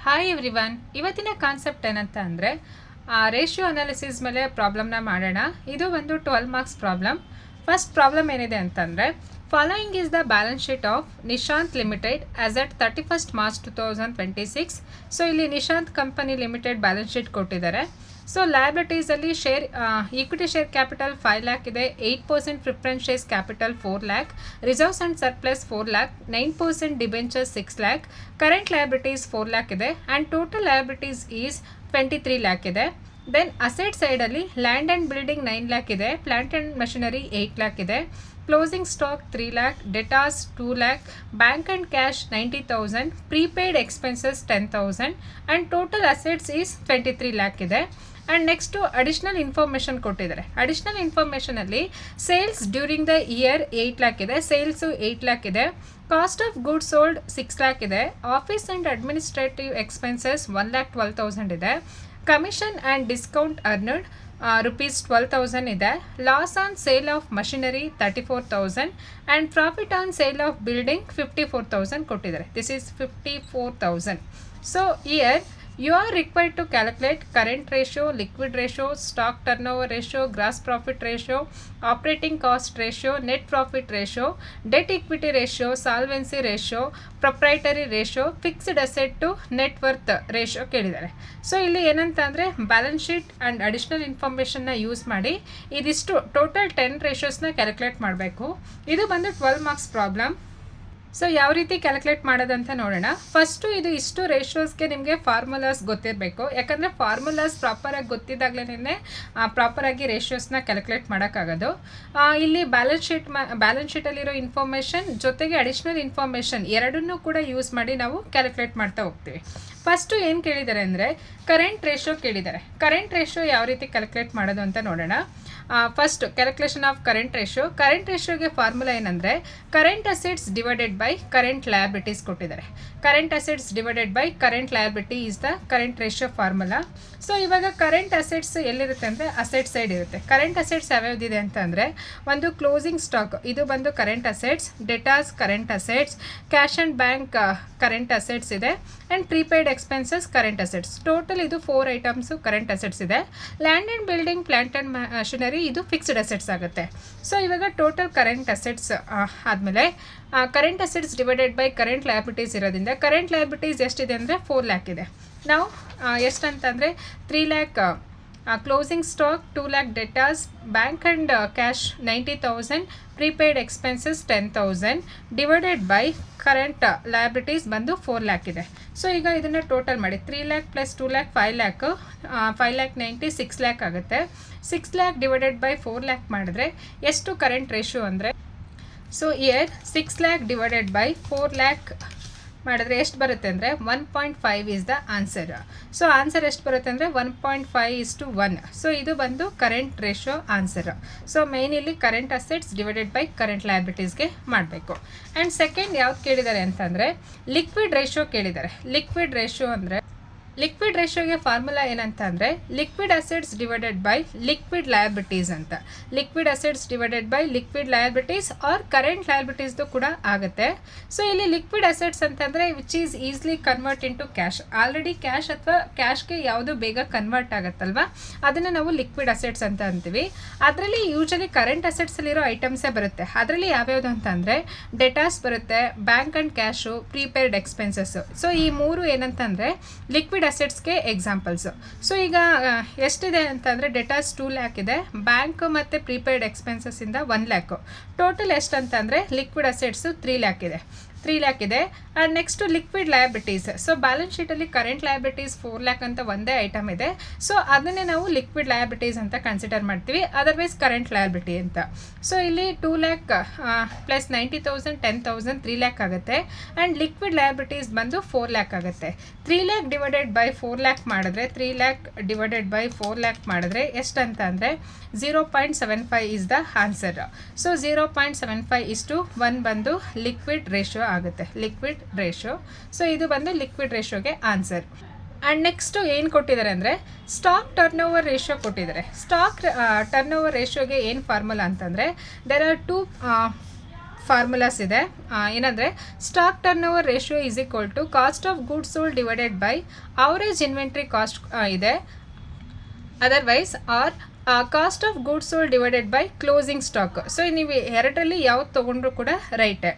Hi everyone. ಇವತ್ತಿನ concept ಏನಂತ ಅಂದರೆ ರೇಷಿಯೋ ಅನಾಲಿಸಿಸ್ ಮೇಲೆ ಪ್ರಾಬ್ಲಮ್ನ ಮಾಡೋಣ. ಇದು ಒಂದು 12 ಮಾರ್ಕ್ಸ್ ಪ್ರಾಬ್ಲಮ್. ಫಸ್ಟ್ ಪ್ರಾಬ್ಲಮ್ ಏನಿದೆ ಅಂತಂದರೆ, following is the balance sheet of Nishant limited as at 31st March 2026. So ಇಲ್ಲಿ Nishant company limited balance sheet ಕೊಟ್ಟಿದ್ದಾರೆ. ಸೊ ಲಯಬಿಲಿಟೀಸಲ್ಲಿ ಈಕ್ವಿಟಿ ಶೇರ್ ಕ್ಯಾಪಿಟಲ್ 5 lakh ಇದೆ, 8% preference shares capital 4 lakh, reserves and surplus 4 lakh, 9% debentures 6 lakh, current liabilities 4 lakh ಇದೆ and total liabilities is 23 lakh ಇದೆ. Then asset ಸೈಡಲ್ಲಿ land and building 9 lakh ಇದೆ, plant and machinery 8 lakh ಇದೆ, closing stock 3 lakh, debtors 2 lakh, bank and cash 90,000, prepaid expenses 10,000 and total assets is 23 lakh ಇದೆ. And next additional information ಕೊಟ್ಟಿದ್ದಾರೆ. Additional ಇನ್ಫಾರ್ಮೇಷನಲ್ಲಿ sales during the year 8 lakh ಇದೆ, sales 8 lakh ಇದೆ, cost of goods sold 6 lakh ಇದೆ, office and administrative expenses 1,12,000 ಇದೆ, commission and discount earned rupees 12,000 ಇದೆ, loss on sale of machinery 34,000 and profit on sale of building 54,000 ಕೊಟ್ಟಿದ್ದಾರೆ. This is 54,000. So here you are required to calculate current ratio, liquid ratio, stock turnover ratio, gross profit ratio, operating cost ratio, net profit ratio, debt equity ratio, solvency ratio, proprietary ratio, fixed asset to net worth ratio ಕೇಳಿದ್ದಾರೆ. So ಇಲ್ಲಿ ಏನಂತ ಅಂದರೆ balance sheet and additional ಇನ್ಫಾರ್ಮೇಷನ್ನ use ಮಾಡಿ ಇದಿಷ್ಟು total 10 ರೇಷಿಯೋಸ್ನ calculate ಮಾಡಬೇಕು. ಇದು ಬಂದು 12 ಮಾರ್ಕ್ಸ್ ಪ್ರಾಬ್ಲಮ್. ಸೊ ಯಾವ ರೀತಿ ಕ್ಯಾಲ್ಕುಲೇಟ್ ಮಾಡೋದಂತ ನೋಡೋಣ. ಫಸ್ಟು ಇಷ್ಟು ರೇಷಿಯೋಸ್ಗೆ ನಿಮಗೆ ಫಾರ್ಮುಲಾಸ್ ಗೊತ್ತಿರಬೇಕು. ಯಾಕಂದರೆ ಫಾರ್ಮುಲಾಸ್ ಪ್ರಾಪರಾಗಿ ಗೊತ್ತಿದ್ದಾಗಲೇ ಪ್ರಾಪರಾಗಿ ರೇಷಿಯೋಸ್ನ ಕ್ಯಾಲ್ಕುಲೇಟ್ ಮಾಡೋಕ್ಕಾಗೋದು. ಇಲ್ಲಿ ಬ್ಯಾಲೆನ್ಸ್ ಶೀಟಲ್ಲಿರೋ ಇನ್ಫಾರ್ಮೇಷನ್ ಜೊತೆಗೆ ಅಡಿಷ್ನಲ್ ಇನ್ಫಾರ್ಮೇಷನ್ ಎರಡನ್ನೂ ಕೂಡ ಯೂಸ್ ಮಾಡಿ ನಾವು ಕ್ಯಾಲ್ಕುಲೇಟ್ ಮಾಡ್ತಾ ಹೋಗ್ತೀವಿ. ಫಸ್ಟು ಏನು ಕೇಳಿದ್ದಾರೆ ಅಂದರೆ ಕರೆಂಟ್ ರೇಷಿಯೋ ಕೇಳಿದ್ದಾರೆ. ಕರೆಂಟ್ ರೇಷಿಯೋ ಯಾವ ರೀತಿ ಕ್ಯಾಲ್ಕುಲೇಟ್ ಮಾಡೋದು ಅಂತ ನೋಡೋಣ. ಫಸ್ಟ್ ಕ್ಯಾಲ್ಕುಲೇಷನ್ ಆಫ್ ಕರೆಂಟ್ ರೇಷಿಯೋಗೆ ಫಾರ್ಮುಲಾ ಏನಂದರೆ current assets divided by current liabilities ಕೊಟ್ಟಿದ್ದಾರೆ. Current assets divided by current liability is the current ratio formula. So ಇವಾಗ ಕರೆಂಟ್ ಅಸೆಟ್ಸ್ ಎಲ್ಲಿರುತ್ತೆ ಅಂದರೆ ಅಸೆಟ್ ಸೈಡ್ ಇರುತ್ತೆ. ಕರೆಂಟ್ ಅಸೆಟ್ಸ್ ಯಾವ್ಯಾವ್ದಿದೆ ಅಂತ ಅಂದರೆ ಒಂದು ಕ್ಲೋಸಿಂಗ್ ಸ್ಟಾಕ್, ಇದು ಬಂದು current assets, debtors current assets, cash and bank current assets ಇದೆ and prepaid expenses current assets. Total ಇದು 4 ಐಟಮ್ಸು ಕರೆಂಟ್ ಅಸೆಟ್ಸ್ ಇದೆ. Land and building, plant and machinery ಇದು ಫಿಕ್ಸ್ಡ್ ಅಸೆಟ್ಸ್ ಆಗುತ್ತೆ. ಸೊ ಇವಾಗ ಟೋಟಲ್ ಕರೆಂಟ್ ಅಸೆಟ್ಸ್ ಆದಮೇಲೆ current assets divided by current liabilities ಇರೋದ್ರಿಂದ current liabilities ಎಷ್ಟಿದೆ ಅಂದರೆ 4 lakh ಇದೆ. ನಾವು ಎಷ್ಟಂತಂದರೆ 3 lakh closing stock, 2 lakh debtors, bank and cash 90,000, prepaid expenses 10,000 divided by current liabilities ಬಂದು 4 lakh ಇದೆ. ಸೊ ಈಗ ಇದನ್ನು ಟೋಟಲ್ ಮಾಡಿ 3 lakh plus 2 lakh 5 lakh, 5 lakh 90, 6 lakh ಆಗುತ್ತೆ. 6 lakh ಡಿವೈಡೆಡ್ ಬೈ 4 lakh ಮಾಡಿದ್ರೆ ಎಷ್ಟು ಕರೆಂಟ್ ರೇಷಿಯೋ ಅಂದರೆ, so year 6 lakh divided by 4 lakh ಮಾಡಿದ್ರೆ ಎಷ್ಟು ಬರುತ್ತೆ ಅಂದರೆ 1.5 is the answer. So answer ಎಷ್ಟು ಬರುತ್ತೆ ಅಂದರೆ 1.5:1. ಸೊ ಇದು ಬಂದು current ratio answer. So main ಇಲ್ಲಿ current assets divided by current ಲಯಬಿಲಿಟೀಸ್ಗೆ ಮಾಡಬೇಕು. ಆ್ಯಂಡ್ ಸೆಕೆಂಡ್ ಯಾವ್ದು ಕೇಳಿದ್ದಾರೆ ಅಂತಂದರೆ ಲಿಕ್ವಿಡ್ ರೇಷಿಯೋ ಕೇಳಿದ್ದಾರೆ. ಲಿಕ್ವಿಡ್ ರೇಷಿಯೋ ಅಂದರೆ ಲಿಕ್ವಿಡ್ ರೇಷಿಯೋಗೆ ಫಾರ್ಮುಲಾ ಏನಂತ ಅಂದರೆ liquid assets divided by liquid liabilities ಅಂತ. Liquid assets divided by liquid liabilities or current ಲಯಬಿಲಿಟೀಸ್ದು ಕೂಡ ಆಗುತ್ತೆ. ಸೊ ಇಲ್ಲಿ ಲಿಕ್ವಿಡ್ ಅಸೆಟ್ಸ್ ಅಂತಂದರೆ which is easily convert into cash. Already cash ಅಥವಾ ಕ್ಯಾಶ್ಗೆ ಯಾವುದು ಬೇಗ ಕನ್ವರ್ಟ್ ಆಗುತ್ತಲ್ವ, ಅದನ್ನು ನಾವು ಲಿಕ್ವಿಡ್ ಅಸೆಟ್ಸ್ ಅಂತ ಅಂತೀವಿ. ಅದರಲ್ಲಿ ಯೂಶಲಿ ಕರೆಂಟ್ ಅಸೆಟ್ಸಲ್ಲಿರೋ ಐಟಮ್ಸೇ ಬರುತ್ತೆ. ಅದರಲ್ಲಿ ಯಾವ್ಯಾವುದು ಅಂತ ಅಂದರೆ ಡೆಟಾಸ್ ಬರುತ್ತೆ, bank and cash, prepaid expenses. So ಈ ಮೂರು ಏನಂತಂದರೆ ಲಿಕ್ವಿಡ್ ಅಸೆಟ್ಸ್ಗೆ ಎಕ್ಸಾಂಪಲ್ಸು. ಸೊ ಈಗ ಎಷ್ಟಿದೆ ಅಂತಂದರೆ ಡೆಟಾಸ್ 2 lakh ಇದೆ, ಬ್ಯಾಂಕ್ ಮತ್ತು ಪ್ರೀಪೇಯ್ಡ್ ಎಕ್ಸ್ಪೆನ್ಸಸ್ಸಿಂದ 1 lakh. ಟೋಟಲ್ ಎಷ್ಟು ಅಂತಂದರೆ ಲಿಕ್ವಿಡ್ ಅಸೆಟ್ಸು 3 lakh ಇದೆ. And next liquid liabilities. So balance ಶೀಟಲ್ಲಿ ಕರೆಂಟ್ ಲಯಬಿಲಿಟೀಸ್ 4 lakh ಅಂತ ಒಂದೇ ಐಟಮ್ ಇದೆ. ಸೊ ಅದನ್ನೇ ನಾವು ಲಿಕ್ವಿಡ್ ಲಯಬಿಲಿಟೀಸ್ ಅಂತ ಕನ್ಸಿಡರ್ ಮಾಡ್ತೀವಿ, ಅದರ್ವೈಸ್ ಕರೆಂಟ್ ಲಯಬಿಲಿಟಿ ಅಂತ. ಸೊ ಇಲ್ಲಿ 2 lakh ಪ್ಲಸ್ 90,000 10,000 3 lakh ಆಗುತ್ತೆ. ಆ್ಯಂಡ್ ಲಿಕ್ವಿಡ್ ಲಯಬಿಲಿಟೀಸ್ ಬಂದು 4 lakh ಆಗುತ್ತೆ. 3 lakh ಡಿವೈಡೆಡ್ ಬೈ 4 lakh ಮಾಡಿದ್ರೆ 3 lakh ಡಿವೈಡೆಡ್ ಬೈ 4 lakh ಮಾಡಿದ್ರೆ ಎಷ್ಟಂತ ಅಂದರೆ 0.75 ಈಸ್ ದ ಆನ್ಸರ್. ಸೊ 0.75:1 ಬಂದು ಲಿಕ್ವಿಡ್ ರೇಷಿಯೋ ಆಗುತ್ತೆ. Liquid ratio. ಸೊ ಇದು ಬಂದು ಲಿಕ್ವಿಡ್ ರೇಷಿಯೋಗೆ ಆನ್ಸರ್. ಆ್ಯಂಡ್ ನೆಕ್ಸ್ಟು ಏನು ಕೊಟ್ಟಿದ್ದಾರೆ ಅಂದರೆ ಸ್ಟಾಕ್ ಟರ್ನ್ ಓವರ್ ರೇಷಿಯೋ ಕೊಟ್ಟಿದ್ದಾರೆ. ಸ್ಟಾಕ್ ಟರ್ನ್ ಓವರ್ ರೇಷಿಯೋಗೆ ಏನು ಫಾರ್ಮುಲಾ ಅಂತಂದರೆ ದೇರ್ ಆರ್ 2 ಫಾರ್ಮುಲಾಸ್ ಇದೆ. ಏನಂದರೆ stock turnover ratio is equal to cost of goods sold divided by average inventory cost ಇದೆ. Otherwise or cost of goods sold divided by closing stock. So ನೀವು ಎರಡರಲ್ಲಿ ಯಾವ್ದು ತೊಗೊಂಡ್ರು ಕೂಡ ರೈಟೇ.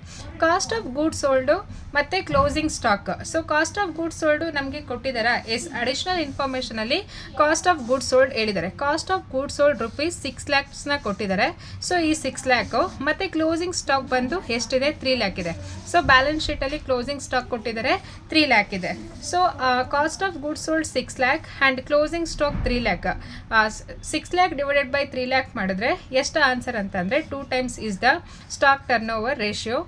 ಕಾಸ್ಟ್ ಆಫ್ ಗೂಡ್ಸ್ ಸೋಲ್ಡು ಮತ್ತು closing stock. So cost of goods sold ನಮಗೆ ಕೊಟ್ಟಿದ್ದಾರೆ. ಅಡಿಷ್ನಲ್ ಇನ್ಫಾರ್ಮೇಷನಲ್ಲಿ ಕಾಸ್ಟ್ ಆಫ್ ಗೂಡ್ಸ್ ಸೋಲ್ಡ್ ಹೇಳಿದ್ದಾರೆ. Cost of goods sold rupees 6 lakhsನ ಕೊಟ್ಟಿದ್ದಾರೆ. ಸೊ ಈ 6 lakh ಮತ್ತು ಕ್ಲೋಸಿಂಗ್ ಸ್ಟಾಕ್ ಬಂದು ಎಷ್ಟಿದೆ 3 lakh ಇದೆ. ಸೊ ಬ್ಯಾಲೆನ್ಸ್ ಶೀಟಲ್ಲಿ ಕ್ಲೋಸಿಂಗ್ ಸ್ಟಾಕ್ ಕೊಟ್ಟಿದ್ದಾರೆ 3 lakh ಇದೆ. So cost of goods sold 6 lakh and closing stock 3 lakh. 6 lakh divided by 3 lakh ಮಾಡಿದ್ರೆ ಎಷ್ಟು ಆನ್ಸರ್ ಅಂತಂದರೆ 2 times is the stock turnover ratio.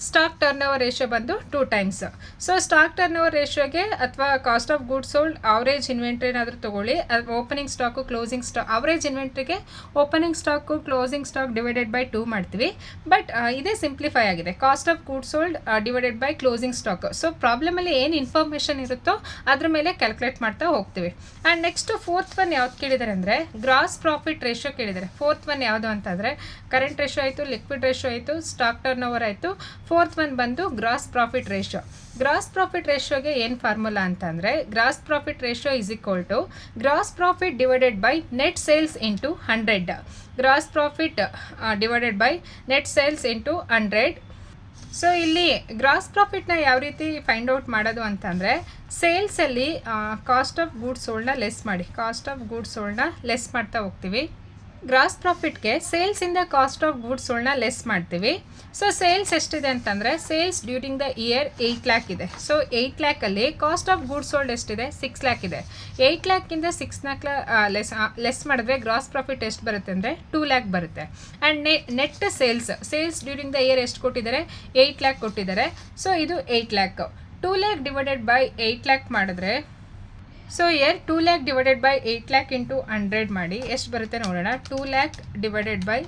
Stock turnover ratio ಬಂದು 2 times. So stock turnover ರೇಷಿಯೋಗೆ ಅಥವಾ cost of goods sold average inventory ಏನಾದರೂ ತೊಗೊಳ್ಳಿ. Opening stock closing stock, average ಇನ್ವೆಂಟ್ರಿಗೆ opening stock closing stock divided by 2 ಮಾಡ್ತೀವಿ. But ಇದೇ simplify ಆಗಿದೆ, cost of goods sold divided by closing stock. So ಪ್ರಾಬ್ಲಮಲ್ಲಿ ಏನು information ಇರುತ್ತೋ ಅದ್ರ ಮೇಲೆ ಕ್ಯಾಲ್ಕುಲೇಟ್ ಮಾಡ್ತಾ ಹೋಗ್ತೀವಿ. ಆ್ಯಂಡ್ ನೆಕ್ಸ್ಟ್ 4th ಒನ್ ಯಾವ್ದು ಕೇಳಿದ್ದಾರೆ ಅಂದರೆ ಗ್ರಾಸ್ ಪ್ರಾಫಿಟ್ ರೇಷಿಯೋ ಕೇಳಿದ್ದಾರೆ. 4th ಒನ್ ಯಾವುದು ಅಂತಂದರೆ ಕರೆಂಟ್ ರೇಷಿಯೋ ಆಯಿತು, ಲಿಕ್ವಿಡ್ ರೇಷಿಯೋ ಆಯಿತು, ಸ್ಟಾಕ್ ಟರ್ನ್ ಓವರ್ ಆಯಿತು. 4th ಒನ್ ಬಂದು gross profit ratio. Gross profit ರೇಷಿಯೋಗೆ ಏನು ಫಾರ್ಮುಲಾ ಅಂತಂದರೆ gross profit ratio is equal to gross profit divided by net sales into 100. Gross profit divided by net sales into 100. So ಇಲ್ಲಿ gross ಪ್ರಾಫಿಟ್ನ ಯಾವ ರೀತಿ find out ಮಾಡೋದು ಅಂತಂದರೆ ಸೇಲ್ಸಲ್ಲಿ ಕಾಸ್ಟ್ ಆಫ್ ಗೂಡ್ಸ್ ಸೋಲ್ಡ್ನ ಲೆಸ್ ಮಾಡಿ, ಕಾಸ್ಟ್ ಆಫ್ ಗೂಡ್ಸ್ ಸೋಲ್ಡ್ನ ಲೆಸ್ ಮಾಡ್ತಾ ಹೋಗ್ತೀವಿ. ಗ್ರಾಸ್ ಪ್ರಾಫಿಟ್ಗೆ ಸೇಲ್ಸಿಂದ ಕಾಸ್ಟ್ ಆಫ್ ಗೂಡ್ಸ್ ಸೋಲ್ಡ್ನ ಲೆಸ್ ಮಾಡ್ತೀವಿ. ಸೊ ಸೇಲ್ಸ್ ಎಷ್ಟಿದೆ ಅಂತಂದರೆ sales during the year 8 lakh ಇದೆ. ಸೊ 8 lakhಲ್ಲಿ ಕಾಸ್ಟ್ ಆಫ್ ಗೂಡ್ಸ್ ಸೋಲ್ಡ್ ಎಷ್ಟಿದೆ 6 lakh ಇದೆ. 8 lakhಗಿಂತ 6 lakh ಲೆಸ್ ಮಾಡಿದ್ರೆ ಗ್ರಾಸ್ ಪ್ರಾಫಿಟ್ ಎಷ್ಟು ಬರುತ್ತೆ ಅಂದರೆ 2 lakh ಬರುತ್ತೆ. And net sales during the year ಎಷ್ಟು ಕೊಟ್ಟಿದ್ದಾರೆ 8 lakh ಕೊಟ್ಟಿದ್ದಾರೆ. ಸೊ ಇದು 8 lakh. 2 lakh divided by 8 lakh ಮಾಡಿದ್ರೆ so year 2 lakh divided by 8 lakh into 100 ಮಾಡಿ ಎಷ್ಟು ಬರುತ್ತೆ ನೋಡೋಣ. 2 lakh divided by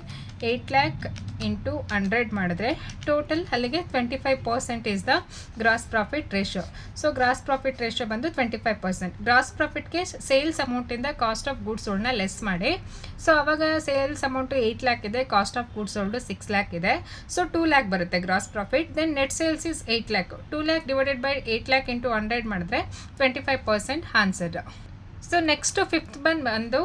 8 lakh into 100 ಮಾಡಿದ್ರೆ ಟೋಟಲ್ ಅಲ್ಲಿಗೆ 25% is the gross profit ratio. So gross profit ratio ಬಂದು 25%. ಗ್ರಾಸ್ ಪ್ರಾಫಿಟ್ಗೆ ಸೇಲ್ಸ್ ಅಮೌಂಟಿಂದ ಕಾಸ್ಟ್ ಆಫ್ ಗೂಡ್ಸ್ ಸೋಲ್ಡ್ನ ಲೆಸ್ ಮಾಡಿ. ಸೊ ಆವಾಗ ಸೇಲ್ಸ್ ಅಮೌಂಟು 8 lakh ಇದೆ, cost of goods sold 6 lakh ಇದೆ. ಸೊ 2 lakh ಬರುತ್ತೆ gross profit. Then net sales is 8 lakh. 2 lakh divided by 8 lakh into 100 ಮಾಡಿದ್ರೆ 25% ಆನ್ಸರ್. ಸೊ ನೆಕ್ಸ್ಟ್ 5th ಬಂದು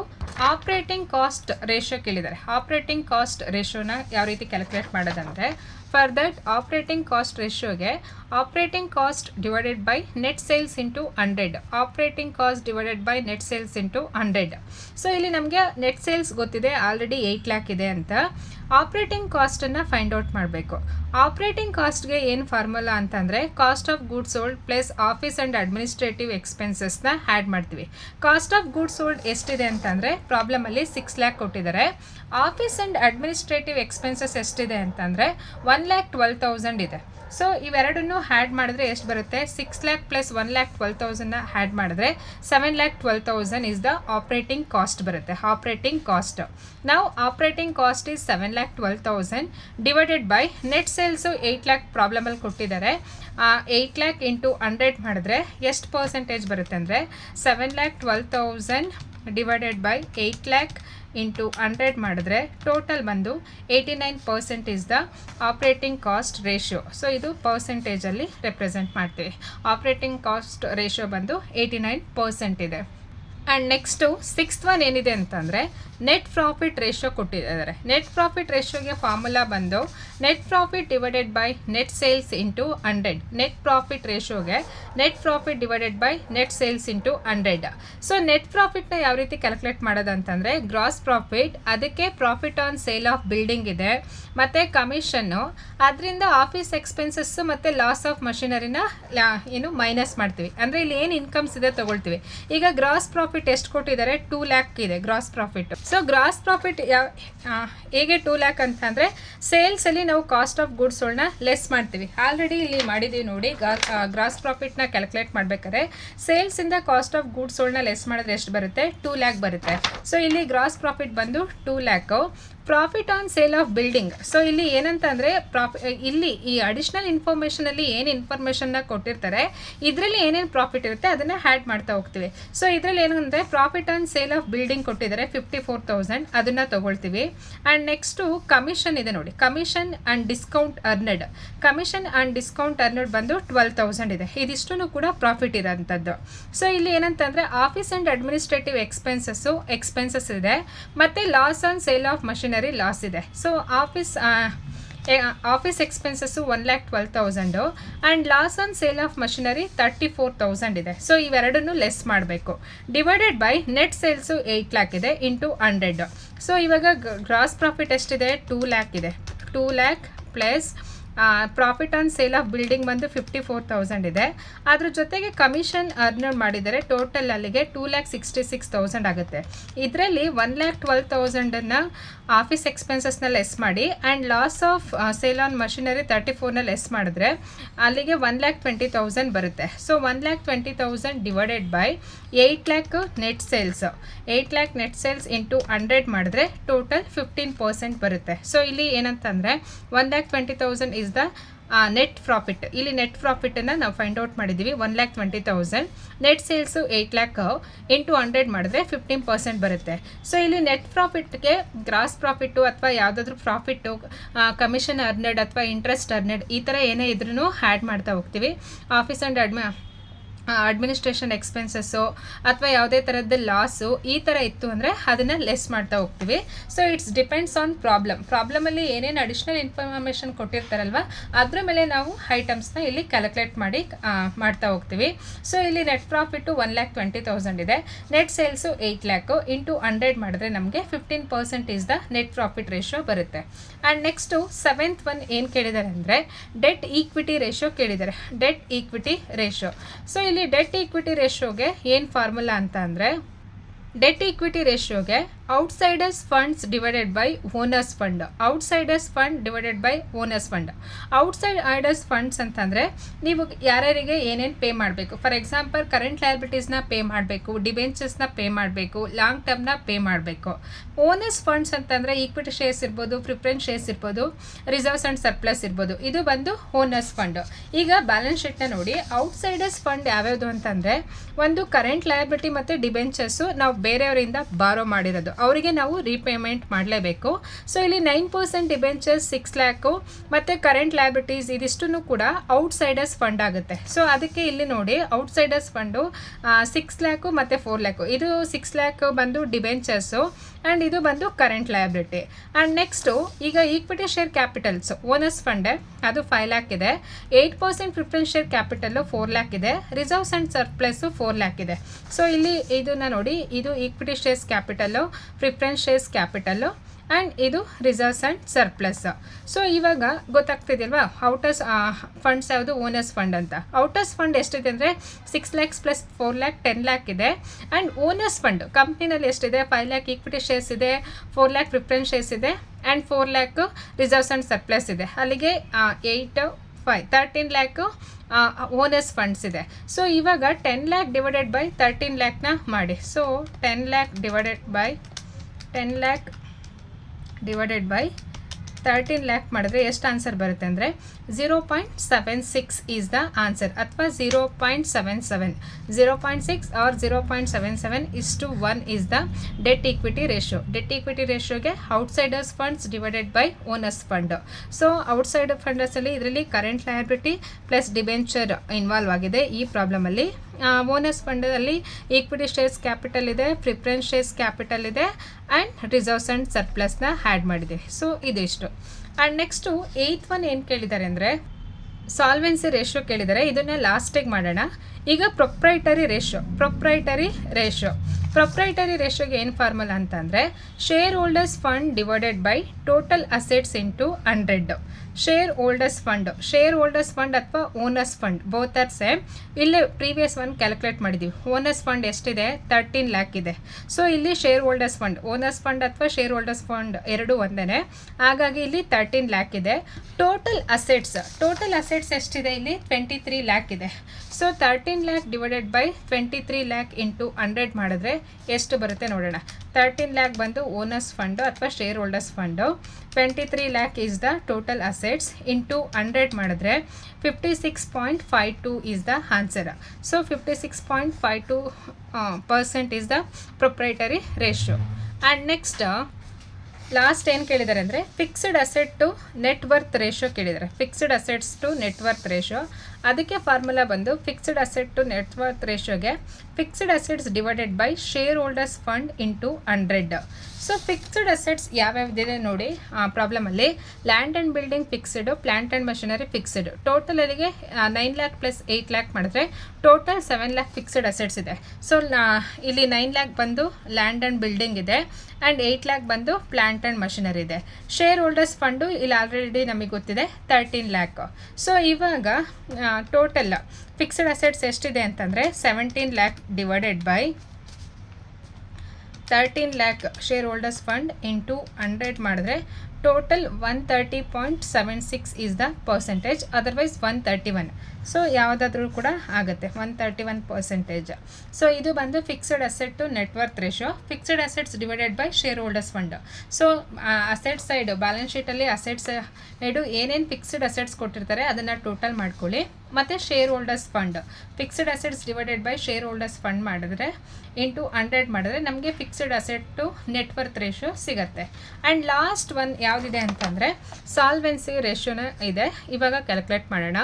operating cost ratio ಕೇಳಿದ್ದಾರೆ. Operating cost ರೇಷಿಯೋನ ಯಾವ ರೀತಿ calculate ಮಾಡೋದಂದರೆ ಫಾರ್ ದಟ್ ಆಪ್ರೇಟಿಂಗ್ ಕಾಸ್ಟ್ ರೇಷಿಯೋಗೆ operating cost divided by net sales into 100. Operating cost divided by net sales into 100. So ಇಲ್ಲಿ ನಮಗೆ ನೆಟ್ ಸೇಲ್ಸ್ ಗೊತ್ತಿದೆ, ಆಲ್ರೆಡಿ 8 lakh ಇದೆ ಅಂತ. ಆಪ್ರೇಟಿಂಗ್ ಕಾಸ್ಟನ್ನು ಫೈಂಡ್ ಔಟ್ ಮಾಡಬೇಕು. ಆಪ್ರೇಟಿಂಗ್ ಕಾಸ್ಟ್ಗೆ ಏನು ಫಾರ್ಮುಲಾ ಅಂತಂದರೆ cost of goods sold plus office and administrative ಎಕ್ಸ್ಪೆನ್ಸಸ್ನ ಆ್ಯಡ್ ಮಾಡ್ತೀವಿ. ಕಾಸ್ಟ್ ಆಫ್ ಗೂಡ್ಸ್ ಸೋಲ್ಡ್ ಎಷ್ಟಿದೆ ಅಂತಂದರೆ ಪ್ರಾಬ್ಲಮಲ್ಲಿ 6 lakh ಕೊಟ್ಟಿದ್ದಾರೆ. ಆಫೀಸ್ ಆ್ಯಂಡ್ ಅಡ್ಮಿನಿಸ್ಟ್ರೇಟಿವ್ ಎಕ್ಸ್ಪೆನ್ಸಸ್ ಎಷ್ಟಿದೆ ಅಂತಂದರೆ 1,12,000 ಇದೆ. ಸೊ ಇವೆರಡನ್ನೂ ಆ್ಯಡ್ ಮಾಡಿದ್ರೆ ಎಷ್ಟು ಬರುತ್ತೆ 6 lakh ಪ್ಲಸ್ 1,12,000ನ ಆ್ಯಡ್ ಮಾಡಿದ್ರೆ 7,12,000 ಇಸ್ ದ ಆಪ್ರೇಟಿಂಗ್ ಕಾಸ್ಟ್ ಬರುತ್ತೆ. ಆಪ್ರೇಟಿಂಗ್ ಕಾಸ್ಟ್ ನಾವು operating cost is 7,12,000 divided by net sales 8 lakh ಪ್ರಾಬ್ಲಮಲ್ಲಿ ಕೊಟ್ಟಿದ್ದಾರೆ. 8 lakh ಇಂಟು 100 ಮಾಡಿದ್ರೆ ಎಷ್ಟು ಪರ್ಸೆಂಟೇಜ್ ಬರುತ್ತೆ ಅಂದರೆ 7,12,000 ಡಿವೈಡೆಡ್ ಬೈ 8 lakh ಇಂಟು 100 ಮಾಡಿದ್ರೆ ಟೋಟಲ್ ಬಂದು 89% is the operating cost ratio. So ಇದು ಪರ್ಸೆಂಟೇಜಲ್ಲಿ ರೆಪ್ರೆಸೆಂಟ್ ಮಾಡ್ತೀವಿ. ಆಪ್ರೇಟಿಂಗ್ ಕಾಸ್ಟ್ ರೇಷಿಯೋ ಬಂದು 89% ಇದೆ. ಆ್ಯಂಡ್ ನೆಕ್ಸ್ಟು 6th ಒನ್ ಏನಿದೆ ಅಂತಂದರೆ ನೆಟ್ ಪ್ರಾಫಿಟ್ ರೇಷಿಯೋ ಕೊಟ್ಟಿದ್ದಾರೆ. ನೆಟ್ ಪ್ರಾಫಿಟ್ ರೇಷಿಯೋಗೆ ಫಾರ್ಮುಲಾ ಬಂದು net profit divided by net sales into 100. Net profit ರೇಷಿಯೋಗೆ net profit divided by net sales into 100. ಸೊ ನೆಟ್ ಪ್ರಾಫಿಟ್ನ ಯಾವ ರೀತಿ ಕ್ಯಾಲ್ಕುಲೇಟ್ ಮಾಡೋದಂತಂದರೆ ಗ್ರಾಸ್ ಪ್ರಾಫಿಟ್, ಅದಕ್ಕೆ profit on sale of building ಇದೆ ಮತ್ತು ಕಮಿಷನ್ನು, ಅದರಿಂದ ಆಫೀಸ್ ಎಕ್ಸ್ಪೆನ್ಸಸ್ಸು ಮತ್ತು ಲಾಸ್ ಆಫ್ ಮಷಿನರಿನ ಏನು ಮೈನಸ್ ಮಾಡ್ತೀವಿ. ಅಂದರೆ ಇಲ್ಲಿ ಏನು ಇನ್ಕಮ್ಸ್ ಇದೆ ತೊಗೊಳ್ತೀವಿ. ಈಗ ಗ್ರಾಸ್ ಪ್ರಾಫಿಟ್ ಎಷ್ಟು ಕೊಟ್ಟಿದ್ದಾರೆ 2 lakh ಇದೆ gross profit. So gross profit ಹೇಗೆ 2 lakh ಅಂತಂದರೆ ಸೇಲ್ಸಲ್ಲಿ ನಾವು ಕಾಸ್ಟ್ ಆಫ್ ಗೂಡ್ಸ್ ಸೋಲ್ಡ್ನ ಲೆಸ್ ಮಾಡ್ತೀವಿ. ಆಲ್ರೆಡಿ ಇಲ್ಲಿ ಮಾಡಿದ್ದೀವಿ ನೋಡಿ. ಗ್ರಾಸ್ ಪ್ರಾಫಿಟ್ನ ಕ್ಯಾಲ್ಕುಲೇಟ್ ಮಾಡಬೇಕಾದ್ರೆ ಸೇಲ್ಸಿಂದ ಕಾಸ್ಟ್ ಆಫ್ ಗೂಡ್ಸ್ ಸೋಲ್ಡ್ನ ಲೆಸ್ ಮಾಡಿದ್ರೆ ಎಷ್ಟು ಬರುತ್ತೆ 2 lakh ಬರುತ್ತೆ. ಸೊ ಇಲ್ಲಿ ಗ್ರಾಸ್ ಪ್ರಾಫಿಟ್ ಬಂದು 2 lakh profit on sale of building. So ಇಲ್ಲಿ ಏನಂತ ಅಂದರೆ ಇಲ್ಲಿ ಈ ಅಡಿಷ್ನಲ್ ಇನ್ಫಾರ್ಮೇಷನಲ್ಲಿ ಏನು ಇನ್ಫಾರ್ಮೇಷನ್ನ ಕೊಟ್ಟಿರ್ತಾರೆ ಇದರಲ್ಲಿ ಏನೇನು ಪ್ರಾಫಿಟ್ ಇರುತ್ತೆ ಅದನ್ನು ಹ್ಯಾಡ್ ಮಾಡ್ತಾ ಹೋಗ್ತೀವಿ. ಸೊ ಇದರಲ್ಲಿ ಏನಂದರೆ profit on sale of building ಕೊಟ್ಟಿದ್ದಾರೆ 54,000, ಅದನ್ನು ತೊಗೊಳ್ತೀವಿ. ಆ್ಯಂಡ್ ನೆಕ್ಸ್ಟು ಕಮಿಷನ್ ಇದೆ ನೋಡಿ, commission and discount earned. Commission and discount earned ಬಂದು 12,000 ಇದೆ. ಇದಿಷ್ಟೂ ಕೂಡ ಪ್ರಾಫಿಟ್ ಇರೋಂಥದ್ದು. ಸೊ ಇಲ್ಲಿ ಏನಂತಂದರೆ ಆಫೀಸ್ ಆ್ಯಂಡ್ ಅಡ್ಮಿನಿಸ್ಟ್ರೇಟಿವ್ ಎಕ್ಸ್ಪೆನ್ಸಸ್ ಇದೆ, ಮತ್ತು loss on sale of machinery loss ಇದೆ. So office expenses 1,12,000 and loss on sale of machinery 34,000 ಇದೆ. ಸೊ ಇವೆರಡನ್ನು ಲೆಸ್ ಮಾಡಬೇಕು. Divided by net sales 8 lakh ಇದೆ ಇಂಟು 100. ಸೊ ಇವಾಗ ಗ್ರಾಸ್ ಪ್ರಾಫಿಟ್ ಎಷ್ಟಿದೆ? 2 lakh ಇದೆ. 2 lakh plus profit on sale of building ಬಂದು 54,000 ಇದೆ. ಅದ್ರ ಜೊತೆಗೆ ಕಮಿಷನ್ ಅರ್ನ್ ಮಾಡಿದರೆ ಟೋಟಲ್ ಅಲ್ಲಿಗೆ 2,66,000 ಆಗುತ್ತೆ. ಇದರಲ್ಲಿ 1,12,000 ಆಫೀಸ್ ಎಕ್ಸ್ಪೆನ್ಸಸ್ನ ಲೆಸ್ ಮಾಡಿ and loss of sale on machinery 34ನ ಲೆಸ್ ಮಾಡಿದ್ರೆ ಅಲ್ಲಿಗೆ 1,20,000 ಬರುತ್ತೆ. So 1,20,000 divided by 8 lakh net sales. 8 lakh net sales into 100 ಮಾಡಿದ್ರೆ ಟೋಟಲ್ 15% ಬರುತ್ತೆ. ಸೊ ಇಲ್ಲಿ ಏನಂತಂದರೆ 1,20,000 ಇಸ್ ದ ನೆಟ್ ಪ್ರಾಫಿಟ್. ಇಲ್ಲಿ ನೆಟ್ ಪ್ರಾಫಿಟನ್ನು ನಾವು ಫೈಂಡ್ ಔಟ್ ಮಾಡಿದ್ದೀವಿ. 1,20,000 ನೆಟ್ ಸೇಲ್ಸು 8 lakh ಇಂಟು 100 ಮಾಡಿದ್ರೆ 15% ಬರುತ್ತೆ. ಸೊ ಇಲ್ಲಿ ನೆಟ್ ಪ್ರಾಫಿಟ್ಗೆ ಗ್ರಾಸ್ ಪ್ರಾಫಿಟ್ಟು ಅಥವಾ ಯಾವುದಾದ್ರೂ ಪ್ರಾಫಿಟ್ಟು, ಕಮಿಷನ್ ಅರ್ನಡ್ ಅಥವಾ ಇಂಟ್ರೆಸ್ಟ್ ಅರ್ನಡ್ ಈ ಥರ ಏನೇ ಇದ್ರೂ ಆ್ಯಡ್ ಮಾಡ್ತಾ ಹೋಗ್ತೀವಿ. ಆಫೀಸ್ ಆ್ಯಂಡ್ ಅಡ್ಮಿನಿಸ್ಟ್ರೇಷನ್ ಎಕ್ಸ್ಪೆನ್ಸಸ್ಸು ಅಥವಾ ಯಾವುದೇ ಥರದ್ದು ಲಾಸು ಈ ಥರ ಇತ್ತು ಅಂದರೆ ಅದನ್ನು ಲೆಸ್ ಮಾಡ್ತಾ ಹೋಗ್ತೀವಿ. ಸೊ ಇಟ್ಸ್ ಡಿಪೆಂಡ್ಸ್ ಆನ್ ಪ್ರಾಬ್ಲಮಲ್ಲಿ ಏನೇನು ಅಡಿಷ್ನಲ್ ಇನ್ಫಾರ್ಮೇಷನ್ ಕೊಟ್ಟಿರ್ತಾರಲ್ವ ಅದ್ರ ಮೇಲೆ ನಾವು ಐಟಮ್ಸ್ನ ಇಲ್ಲಿ ಕ್ಯಾಲ್ಕುಲೇಟ್ ಮಾಡಿ ಮಾಡ್ತಾ ಹೋಗ್ತೀವಿ. ಸೊ ಇಲ್ಲಿ ನೆಟ್ ಪ್ರಾಫಿಟ್ಟು 1,20,000 ಇದೆ, ನೆಟ್ ಸೇಲ್ಸು 8 lakh ಇಂಟು 100 ಮಾಡಿದ್ರೆ ನಮಗೆ 15% is the net profit ratio ಬರುತ್ತೆ. ಆ್ಯಂಡ್ ನೆಕ್ಸ್ಟು 7th ಒನ್ ಏನು ಕೇಳಿದ್ದಾರೆ ಅಂದರೆ ಡೆಟ್ ಈಕ್ವಿಟಿ ರೇಷಿಯೋ ಕೇಳಿದ್ದಾರೆ. Debt equity ratio. ಸೊ ಇಲ್ಲಿ ಡೆಟ್ ಈಕ್ವಿಟಿ ರೇಷಿಯೋಗೆ ಏನು ಫಾರ್ಮುಲಾ ಅಂತ ಅಂದರೆ ಡೆಟ್ ಈಕ್ವಿಟಿ ರೇಷಿಯೋಗೆ outsiders funds divided by owners fund. Outsiders fund divided by owners fund. Outsiders funds ಅಂತಂದರೆ ನೀವು ಯಾರ್ಯಾರಿಗೆ ಏನೇನು ಪೇ ಮಾಡಬೇಕು. ಫಾರ್ ಎಕ್ಸಾಂಪಲ್ ಕರೆಂಟ್ ಲಯಬಿಲಿಟೀಸ್ನ ಪೇ ಮಾಡಬೇಕು, ಡಿಬೆಂಚರ್ಸ್ನ ಪೇ ಮಾಡಬೇಕು, ಲಾಂಗ್ ಟರ್ಮ್ನ ಪೇ ಮಾಡಬೇಕು. ಓನರ್ಸ್ ಫಂಡ್ಸ್ ಅಂತಂದರೆ ಈಕ್ವಿಟಿ ಶೇರ್ಸ್ ಇರ್ಬೋದು, ಪ್ರಿಫರೆನ್ಸ್ ಶೇರ್ಸ್ ಇರ್ಬೋದು, ರಿಸರ್ವ್ಸ್ ಆ್ಯಂಡ್ ಸರ್ಪ್ಲಸ್ ಇರ್ಬೋದು. ಇದು ಬಂದು ಓನರ್ಸ್ ಫಂಡ್. ಈಗ ಬ್ಯಾಲೆನ್ಸ್ ಶೀಟ್ನ ನೋಡಿ. ಔಟ್ಸೈಡರ್ಸ್ ಫಂಡ್ ಯಾವ್ಯಾವುದು ಅಂತಂದರೆ ಒಂದು ಕರೆಂಟ್ ಲಯಬಿಲಿಟಿ ಮತ್ತು ಡಿಬೆಂಚರ್ಸು ನಾವು ಬೇರೆಯವರಿಂದ ಬಾರೋ ಮಾಡಿರೋದು, ಅವರಿಗೆ ನಾವು ರೀಪೇಮೆಂಟ್ ಮಾಡಲೇಬೇಕು. ಸೊ ಇಲ್ಲಿ 9% ಡಿಬೆಂಚರ್ಸ್ 6 lakh ಮತ್ತು ಕರೆಂಟ್ ಲಯಬಿಲಿಟೀಸ್ ಇದಿಷ್ಟೂ ಕೂಡ ಔಟ್ಸೈಡರ್ಸ್ ಫಂಡ್ ಆಗುತ್ತೆ. ಸೊ ಅದಕ್ಕೆ ಇಲ್ಲಿ ನೋಡಿ ಔಟ್ಸೈಡರ್ಸ್ ಫಂಡು 6 lakh ಮತ್ತು 4 lakh. ಇದು 6 lakh ಬಂದು ಡಿಬೆಂಚರ್ಸು ಆ್ಯಂಡ್ ಇದು ಬಂದು ಕರೆಂಟ್ ಲಯಬಿಲಿಟಿ. ಆ್ಯಂಡ್ ನೆಕ್ಸ್ಟು ಈಗ equity share capitals owners fund ಅದು 5 lakh ಇದೆ. 8% ಪ್ರಿಫರೆನ್ಸ್ ಶೇರ್ ಕ್ಯಾಪಿಟಲ್ಲು 4 lakh ಇದೆ. ರಿಸರ್ವ್ಸ್ ಆ್ಯಂಡ್ ಸರ್ಪ್ಲಸ್ಸು 4 lakh ಇದೆ. ಸೊ ಇಲ್ಲಿ ಇದನ್ನು ನೋಡಿ, ಇದು equity shares capital, preference shares capital and ಇದು ರಿಸರ್ವ್ಸ್ ಆ್ಯಂಡ್ ಸರ್ಪ್ಲಸ್. ಸೊ ಇವಾಗ ಗೊತ್ತಾಗ್ತಿದೆಯಲ್ವಾ ಔಟರ್ಸ್ ಫಂಡ್ಸ್ ಯಾವುದು ಓನರ್ಸ್ ಫಂಡ್ ಅಂತ. ಔಟರ್ಸ್ ಫಂಡ್ ಎಷ್ಟಿದೆ ಅಂದರೆ 6 lakhs ಪ್ಲಸ್ 4 lakh 10 lakh ಇದೆ. ಆ್ಯಂಡ್ ಓನರ್ಸ್ ಫಂಡ್ ಕಂಪ್ನಿನಲ್ಲಿ ಎಷ್ಟಿದೆ? 5 lakh ಈಕ್ವಿಟಿ ಶೇರ್ಸ್ ಇದೆ, 4 lakh ಪ್ರಿಫರೆನ್ಸ್ ಶೇರ್ಸ್ ಇದೆ and 4 lakh reserves and surplus ಇದೆ. ಅಲ್ಲಿಗೆ 13 lakh ಓನರ್ಸ್ ಫಂಡ್ಸ್ ಇದೆ. ಸೊ ಇವಾಗ 10 lakh ಡಿವೈಡೆಡ್ ಬೈ 13 lakhನ ಮಾಡಿ. So 10 lakh divided by 13 lakh ಮಾಡಿದ್ರೆ ಎಷ್ಟು ಆನ್ಸರ್ ಬರುತ್ತೆ ಅಂದರೆ 0.76 ಈಸ್ ದ ಆನ್ಸರ್, ಅಥವಾ 0.77, 0.6 or 0.77 1 is the debt equity ratio. Debt equity ರೇಷಿಯೋಗೆ outsiders funds divided by owners fund. So outsider ಫಂಡರ್ಸಲ್ಲಿ ಇದರಲ್ಲಿ current liability plus debenture involve ಆಗಿದೆ ಈ ಪ್ರಾಬ್ಲಮಲ್ಲಿ. ಓನರ್ಸ್ ಫಂಡಲ್ಲಿ ಈಕ್ವಿಟಿ ಶೇರ್ಸ್ ಕ್ಯಾಪಿಟಲ್ ಇದೆ, ಪ್ರಿಫರೆನ್ಸ್ ಶೇರ್ಸ್ ಕ್ಯಾಪಿಟಲ್ ಇದೆ ಆ್ಯಂಡ್ ರಿಸರ್ವ್ಸ್ ಆ್ಯಂಡ್ ಸರ್ಪ್ಲಸ್ನ ಆ್ಯಡ್ ಮಾಡಿದೆ. ಸೊ ಇದಿಷ್ಟು. ಆ್ಯಂಡ್ ನೆಕ್ಸ್ಟು 8th ಒನ್ ಏನು ಕೇಳಿದ್ದಾರೆ ಅಂದರೆ ಸಾಲ್ವೆನ್ಸಿ ರೇಷಿಯೋ ಕೇಳಿದ್ದಾರೆ. ಇದನ್ನು ಲಾಸ್ಟಿಗೆ ಮಾಡೋಣ. ಈಗ ಪ್ರೊಪ್ರೈಟರಿ ರೇಷಿಯೋಗೆ ಏನು ಫಾರ್ಮುಲಾ ಅಂತಂದರೆ share holders fund divided by total assets into 100. Share holders fund ಅಥವಾ owners fund both are same. ಇಲ್ಲೇ ಪ್ರೀವಿಯಸ್ ಒನ್ ಕ್ಯಾಲ್ಕುಲೇಟ್ ಮಾಡಿದ್ದೀವಿ. ಓನರ್ಸ್ ಫಂಡ್ ಎಷ್ಟಿದೆ? 13 lakh ಇದೆ. ಸೊ ಇಲ್ಲಿ share holders fund, owners fund ಅಥವಾ ಶೇರ್ ಹೋಲ್ಡರ್ಸ್ ಫಂಡ್ ಎರಡೂ ಒಂದೇ, ಹಾಗಾಗಿ ಇಲ್ಲಿ 13 lakh ಇದೆ. ಟೋಟಲ್ ಅಸೆಟ್ಸ್ ಎಷ್ಟಿದೆ? ಇಲ್ಲಿ 23 lakh ಇದೆ. So 13 lakh divided by 23 lakh into 100 ಮಾಡಿದ್ರೆ ಎಷ್ಟು ಬರುತ್ತೆ ನೋಡೋಣ. 13 lakh ಬಂದು ಓನರ್ಸ್ ಫಂಡು ಅಥವಾ share holders fund. 23 lakh is the total assets. Into 100 ಮಾಡಿದ್ರೆ 56.52 is the answer. So 56.52% is the proprietary ratio. And next last ಏನು ಕೇಳಿದ್ದಾರೆ ಅಂದರೆ fixed asset to net worth ratio ಕೇಳಿದ್ದಾರೆ. Fixed assets to net worth ratio, ಅದಕ್ಕೆ formula ಬಂದು fixed asset to net worth ರೇಷಿಯೋಗೆ fixed assets divided by share holders fund into 100. So fixed assets ಯಾವ್ಯಾವ್ದಿದೆ ನೋಡಿ ಪ್ರಾಬ್ಲಮಲ್ಲಿ. Land and building fixed, plant and machinery fixed. Total ಅಲ್ಲಿಗೆ 9 lakh plus 8 lakh ಮಾಡಿದ್ರೆ total 7 lakh fixed assets ಇದೆ. So ಇಲ್ಲಿ 9 lakh ಬಂದು land and building ಇದೆ and 8 lakh ಬಂದು ಪ್ಲಾಂಟ್ ಆ್ಯಂಡ್ ಮಷಿನರಿ ಇದೆ. ಶೇರ್ ಹೋಲ್ಡರ್ಸ್ ಫಂಡು ಇಲ್ಲಿ ಆಲ್ರೆಡಿ ನಮಗೆ ಗೊತ್ತಿದೆ 13 lakh. ಸೊ ಇವಾಗ ಟೋಟಲ್ ಫಿಕ್ಸ್ಡ್ ಅಸೆಟ್ಸ್ ಎಷ್ಟಿದೆ ಅಂತಂದರೆ 17 lakh divided by 13 lakh share holders fund into 100 ಮಾಡಿದ್ರೆ total 130.76 is the percentage, otherwise 131. So ಯಾವುದಾದ್ರೂ ಕೂಡ ಆಗುತ್ತೆ 131%. ಸೊ ಇದು ಬಂದು fixed asset to net worth ratio. Fixed assets divided by share holders fund. So asset side balance ಶೀಟಲ್ಲಿ assets side ಏನೇನು fixed assets ಕೊಟ್ಟಿರ್ತಾರೆ ಅದನ್ನು ಟೋಟಲ್ ಮಾಡ್ಕೊಳ್ಳಿ. ಮತ್ತು share holders fund fixed assets divided by share holders fund ಮಾಡಿದ್ರೆ into 100 ಮಾಡಿದ್ರೆ ನಮಗೆ fixed asset to net worth ratio ಸಿಗುತ್ತೆ. ಆ್ಯಂಡ್ ಲಾಸ್ಟ್ ಒನ್ ಯಾವುದಿದೆ ಅಂತಂದರೆ ಸಾಲ್ವೆನ್ಸಿ ರೇಷಿಯೋನ ಇದೆ. ಇವಾಗ ಕ್ಯಾಲ್ಕುಲೇಟ್ ಮಾಡೋಣ.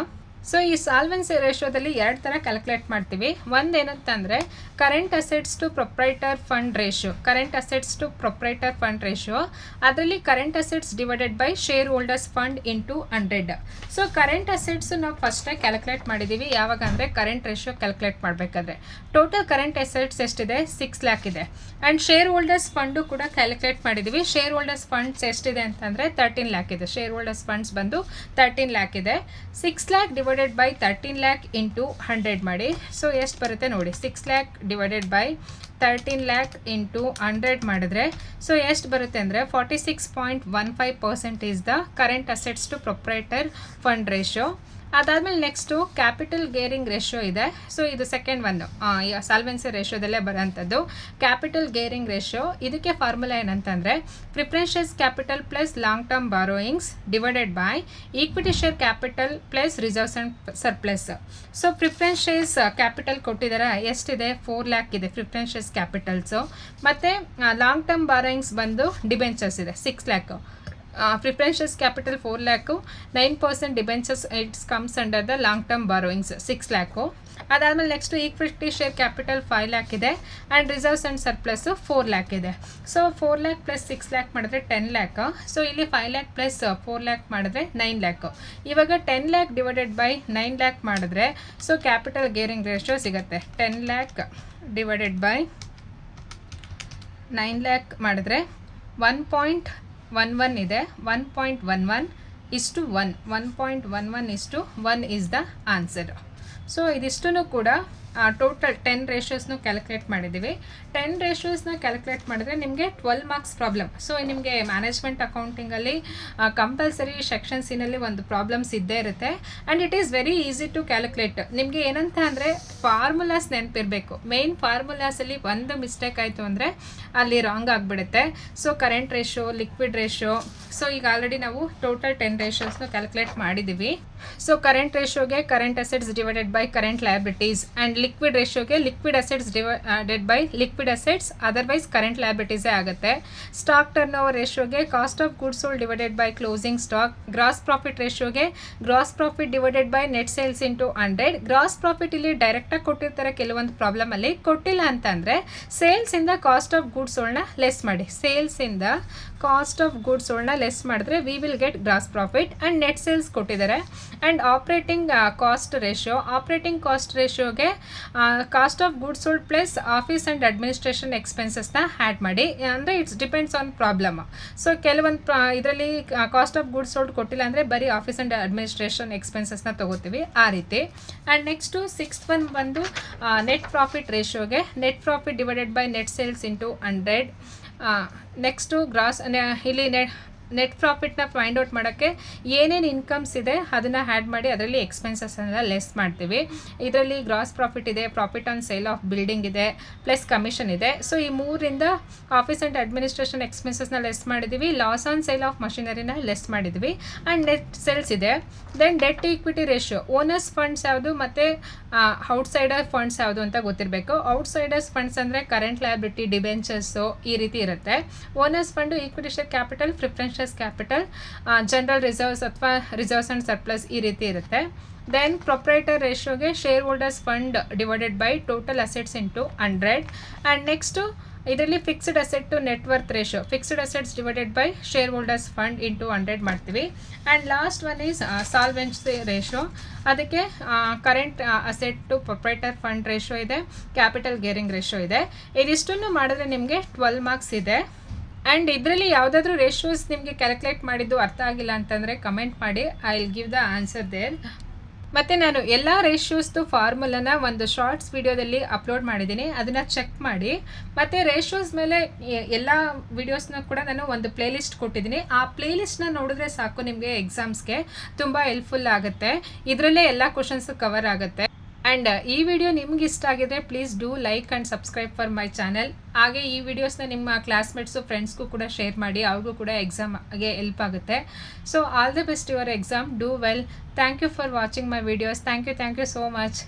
ಸೊ ಈ ಸಾಲ್ವೆನ್ಸಿ ರೇಷಿಯೋದಲ್ಲಿ 2 ಥರ ಕ್ಯಾಲ್ಕುಲೇಟ್ ಮಾಡ್ತೀವಿ. ಒಂದೇನಂತಂದರೆ current assets to proprietor fund ratio. Current assets to proprietor fund ratio, ಅದರಲ್ಲಿ current assets divided by share holders fund into 100. So current assets ನಾವು ಫಸ್ಟಾಗಿ ಕ್ಯಾಲ್ಕುಲೇಟ್ ಮಾಡಿದ್ದೀವಿ. ಯಾವಾಗ ಅಂದರೆ ಕರೆಂಟ್ ರೇಷಿಯೋ ಕ್ಯಾಲ್ಕುಲೇಟ್ ಮಾಡಬೇಕಾದ್ರೆ ಟೋಟಲ್ ಕರೆಂಟ್ ಅಸೆಟ್ಸ್ ಎಷ್ಟಿದೆ 6 lakh ಇದೆ. And share holders fund ಕೂಡ ಕ್ಯಾಲ್ಕುಲೇಟ್ ಮಾಡಿದ್ದೀವಿ. ಶೇರ್ ಹೋಲ್ಡರ್ಸ್ ಫಂಡ್ಸ್ ಎಷ್ಟಿದೆ ಅಂತಂದರೆ 13 lakh ಇದೆ. ಶೇರ್ ಹೋಲ್ಡರ್ಸ್ ಫಂಡ್ಸ್ ಬಂದು 13 lakh ಇದೆ. 6 lakh divided by 13 lakh into 100 ಮಾಡಿ. ಸೊ ಎಷ್ಟು ಬರುತ್ತೆ ನೋಡಿ, 6 lakh divided by 13 lakh into 100 ಮಾಡಿದ್ರೆ ಸೊ ಎಷ್ಟು ಬರುತ್ತೆ ಅಂದರೆ 46.15% is the current assets to proprietor fund ratio. ಅದಾದಮೇಲೆ ನೆಕ್ಸ್ಟು ಕ್ಯಾಪಿಟಲ್ ಗೇರಿಂಗ್ ರೇಷಿಯೋ ಇದೆ. ಸೊ ಇದು ಸೆಕೆಂಡ್ ಒನ್ ಸಾಲ್ವೆನ್ಸಿ ರೇಷಿಯೋದಲ್ಲೇ ಬರೋಂಥದ್ದು ಕ್ಯಾಪಿಟಲ್ ಗೇರಿಂಗ್ ರೇಷಿಯೋ. ಇದಕ್ಕೆ ಫಾರ್ಮುಲಾ ಏನಂತಂದರೆ preferential capital plus long term borrowings divided by equity share capital plus reserves and surplus. So preferential capital ಕೊಟ್ಟಿದ್ದಾರೆ ಎಷ್ಟಿದೆ 4 lakh ಇದೆ preferential capitals. ಮತ್ತು ಲಾಂಗ್ ಟರ್ಮ್ ಬಾರೋಯಿಂಗ್ಸ್ ಬಂದು debentures ಇದೆ 6 lakh. Preferential capital 4 lakh, 9% debentures it's comes under the long term borrowings 6 lakh. ಅದಾದಮೇಲೆ next equity share capital 5 lakh ಇದೆ and reserves and surplus 4 lakh ಇದೆ. So 4 lakh plus 6 lakh ಮಾಡಿದ್ರೆ 10 lakh. So ಇಲ್ಲಿ 5 lakh plus 4 lakh ಮಾಡಿದ್ರೆ 9 lakh. ಇವಾಗ 10 lakh divided by 9 lakh ಮಾಡಿದ್ರೆ so capital gearing ratio ಸಿಗುತ್ತೆ 10 lakh divided by 9 lakh ಮಾಡಿದ್ರೆ 1.11 ಇದೆ. 1.11 ಇಷ್ಟು 1, 1.11 ಇಷ್ಟು 1 ಈಸ್ ದ ಆನ್ಸರ್. ಸೊ ಇದಿಷ್ಟೂ ಕೂಡ ಟೋಟಲ್ 10 ರೇಷಿಯೋಸ್ನು ಕ್ಯಾಲ್ಕುಲೇಟ್ ಮಾಡಿದ್ದೀವಿ. 10 ರೇಷಿಯೋಸ್ನ ಕ್ಯಾಲ್ಕುಲೇಟ್ ಮಾಡಿದ್ರೆ ನಿಮಗೆ 12 ಮಾರ್ಕ್ಸ್ ಪ್ರಾಬ್ಲಮ್. ಸೊ ನಿಮಗೆ ಮ್ಯಾನೇಜ್ಮೆಂಟ್ ಅಕೌಂಟಿಂಗಲ್ಲಿ ಕಂಪಲ್ಸರಿ ಸೆಕ್ಷನ್ ಸಿನಲ್ಲಿ ಒಂದು ಪ್ರಾಬ್ಲಮ್ಸ್ ಇದ್ದೇ ಇರುತ್ತೆ. And it is very easy to calculate. ನಿಮಗೆ ಏನಂತ ಅಂದರೆ ಫಾರ್ಮುಲಾಸ್ ನೆನಪಿರಬೇಕು. ಮೇನ್ ಫಾರ್ಮುಲಾಸಲ್ಲಿ ಒಂದು ಮಿಸ್ಟೇಕ್ ಆಯಿತು ಅಂದರೆ ಅಲ್ಲಿ ರಾಂಗ್ ಆಗಿಬಿಡುತ್ತೆ. So current ratio, liquid ratio. So ಈಗ ಆಲ್ರೆಡಿ ನಾವು ಟೋಟಲ್ 10 ರೇಷಿಯೋಸ್ನ ಕ್ಯಾಲ್ಕುಲೇಟ್ ಮಾಡಿದ್ದೀವಿ. ಸೊ ಕರೆಂಟ್ ರೇಷಿಯೋಗೆ current assets divided by current liabilities and liquid ರೇಷಿಯೋಗೆ liquid assets divided by liquid assets otherwise current ಲಯಬಿಲಿಟೀಸೇ ಆಗುತ್ತೆ. ಸ್ಟಾಕ್ ಟರ್ನ್ ಓವರ್ ರೇಷಿಯೋಗೆ cost of goods sold divided by closing stock. Gross profit ರೇಷಿಯೋಗೆ gross profit divided by net sales into 100. Gross profit ಇಲ್ಲಿ ಡೈರೆಕ್ಟಾಗಿ ಕೊಟ್ಟಿರ್ತಾರೆ ಕೆಲವೊಂದು ಪ್ರಾಬ್ಲಮಲ್ಲಿ. ಕೊಟ್ಟಿಲ್ಲ ಅಂತಂದರೆ ಸೇಲ್ಸಿಂದ ಕಾಸ್ಟ್ ಆಫ್ ಗುಡ್ಸ್ ಸೋಲ್ಡ್ನ ಲೆಸ್ ಮಾಡಿ. ಸೇಲ್ಸಿಂದ ಕಾಸ್ಟ್ ಆಫ್ ಗುಡ್ಸ್ ಸೋಲ್ಡ್ನ ಲೆಸ್ ಮಾಡಿದ್ರೆ we will get gross profit. And net sales ಕೊಟ್ಟಿದ್ದಾರೆ. And operating cost ratio. Operating cost ರೇಷಿಯೋಗೆ cost of goods sold plus office and administration ಎಕ್ಸ್ಪೆನ್ಸಸ್ನ ಆ್ಯಡ್ ಮಾಡಿ. ಅಂದರೆ it's depends on problem. So ಕೆಲವೊಂದು ಇದರಲ್ಲಿ cost of goods sold ಕೊಟ್ಟಿಲ್ಲ ಅಂದರೆ ಬರೀ ಆಫೀಸ್ ಆ್ಯಂಡ್ ಅಡ್ಮಿನಿಸ್ಟ್ರೇಷನ್ ಎಕ್ಸ್ಪೆನ್ಸಸ್ನ ತೊಗೋತೀವಿ ಆ ರೀತಿ. ಆ್ಯಂಡ್ ನೆಕ್ಸ್ಟು 6th ಒನ್ ಬಂದು ನೆಟ್ ಪ್ರಾಫಿಟ್ ರೇಷಿಯೋಗೆ net profit divided by net sales into 100. Next gross ಇಲ್ಲಿ ನೆಟ್ ಪ್ರಾಫಿಟ್ನ ಫೈಂಡ್ ಔಟ್ ಮಾಡೋಕ್ಕೆ ಏನೇನು ಇನ್ಕಮ್ಸ್ ಇದೆ ಅದನ್ನು ಆ್ಯಡ್ ಮಾಡಿ ಅದರಲ್ಲಿ ಎಕ್ಸ್ಪೆನ್ಸಸ್ಸನ್ನು ಲೆಸ್ ಮಾಡ್ತೀವಿ. ಇದರಲ್ಲಿ ಗ್ರಾಸ್ ಪ್ರಾಫಿಟ್ ಇದೆ, profit on sale of building ಇದೆ, ಪ್ಲಸ್ ಕಮಿಷನ್ ಇದೆ. ಸೊ ಈ ಮೂರಿಂದ ಆಫೀಸ್ ಆ್ಯಂಡ್ ಅಡ್ಮಿನಿಸ್ಟ್ರೇಷನ್ ಎಕ್ಸ್ಪೆನ್ಸಸ್ನ ಲೆಸ್ ಮಾಡಿದ್ದೀವಿ, ಲಾಸ್ ಆನ್ ಸೇಲ್ ಆಫ್ ಮಷಿನರಿನ ಲೆಸ್ ಮಾಡಿದ್ವಿ, ಆ್ಯಂಡ್ ನೆಟ್ ಸೇಲ್ಸ್ ಇದೆ. Then debt to equity ratio, owners funds ಯಾವುದು ಮತ್ತು ಔಟ್ಸೈಡರ್ ಫಂಡ್ಸ್ ಯಾವುದು ಅಂತ ಗೊತ್ತಿರಬೇಕು. ಔಟ್ಸೈಡರ್ಸ್ ಫಂಡ್ಸ್ ಅಂದರೆ ಕರೆಂಟ್ ಲಯಬಿಲಿಟಿ, ಡಿಬೆಂಚರ್ಸು ಈ ರೀತಿ ಇರುತ್ತೆ. Owners fund equity share capital, preferential capital, general reserves ಅಥವಾ ರಿಸರ್ವ್ಸ್ ಆ್ಯಂಡ್ ಸರ್ಪ್ಲಸ್ ಈ ರೀತಿ ಇರುತ್ತೆ. ದೆನ್ ಪ್ರೊಪ್ರೈಟರ್ ರೇಷಿಯೋಗೆ share holders fund divided by total assets into 100. And next ಇದರಲ್ಲಿ fixed asset to net worth ratio, fixed assets divided by share holders fund into 100 ಮಾಡ್ತೀವಿ. And last one is solvency ratio, ಅದಕ್ಕೆ current asset to proprietor fund ratio ಇದೆ, capital gearing ratio ಇದೆ. ಇದಿಷ್ಟನ್ನು ಮಾಡಿದ್ರೆ ನಿಮಗೆ 12 marks ಇದೆ. And ಇದರಲ್ಲಿ ಯಾವುದಾದ್ರೂ ರೇಷಿಯೋಸ್ ನಿಮಗೆ ಕ್ಯಾಲ್ಕುಲೇಟ್ ಮಾಡಿದ್ದು ಅರ್ಥ ಆಗಿಲ್ಲ ಅಂತಂದರೆ ಕಮೆಂಟ್ ಮಾಡಿ, I will give the answer there. ಮತ್ತು ನಾನು ಎಲ್ಲ ರೇಷಿಯೋಸ್ದು ಫಾರ್ಮುಲನ ಒಂದು ಶಾರ್ಟ್ಸ್ ವಿಡಿಯೋದಲ್ಲಿ ಅಪ್ಲೋಡ್ ಮಾಡಿದ್ದೀನಿ, ಅದನ್ನು ಚೆಕ್ ಮಾಡಿ. ಮತ್ತು ರೇಷಿಯೋಸ್ ಮೇಲೆ ಎಲ್ಲ ವಿಡಿಯೋಸ್ನ ಕೂಡ ನಾನು ಒಂದು ಪ್ಲೇಲಿಸ್ಟ್ ಕೊಟ್ಟಿದ್ದೀನಿ. ಆ ಪ್ಲೇಲಿಸ್ಟ್ನ ನೋಡಿದ್ರೆ ಸಾಕು, ನಿಮಗೆ ಎಕ್ಸಾಮ್ಸ್ಗೆ ತುಂಬ ಹೆಲ್ಪ್ಫುಲ್ ಆಗುತ್ತೆ. ಇದರಲ್ಲೇ ಎಲ್ಲ ಕ್ವಶನ್ಸು ಕವರ್ ಆಗುತ್ತೆ. ಆ್ಯಂಡ್ ಈ ವಿಡಿಯೋ ನಿಮ್ಗೆ ಇಷ್ಟ ಆಗಿದ್ರೆ please do like and subscribe for my channel. ಹಾಗೆ ಈ ವಿಡಿಯೋಸ್ನ ನಿಮ್ಮ ಕ್ಲಾಸ್ಮೇಟ್ಸು, ಫ್ರೆಂಡ್ಸ್ಗೂ ಕೂಡ ಶೇರ್ ಮಾಡಿ, ಅವ್ರಿಗೂ ಕೂಡ ಎಕ್ಸಾಮ್ಗೆ ಹೆಲ್ಪ್ ಆಗುತ್ತೆ. So all the best your exam, do well. Thank you for watching my videos. Thank you so much.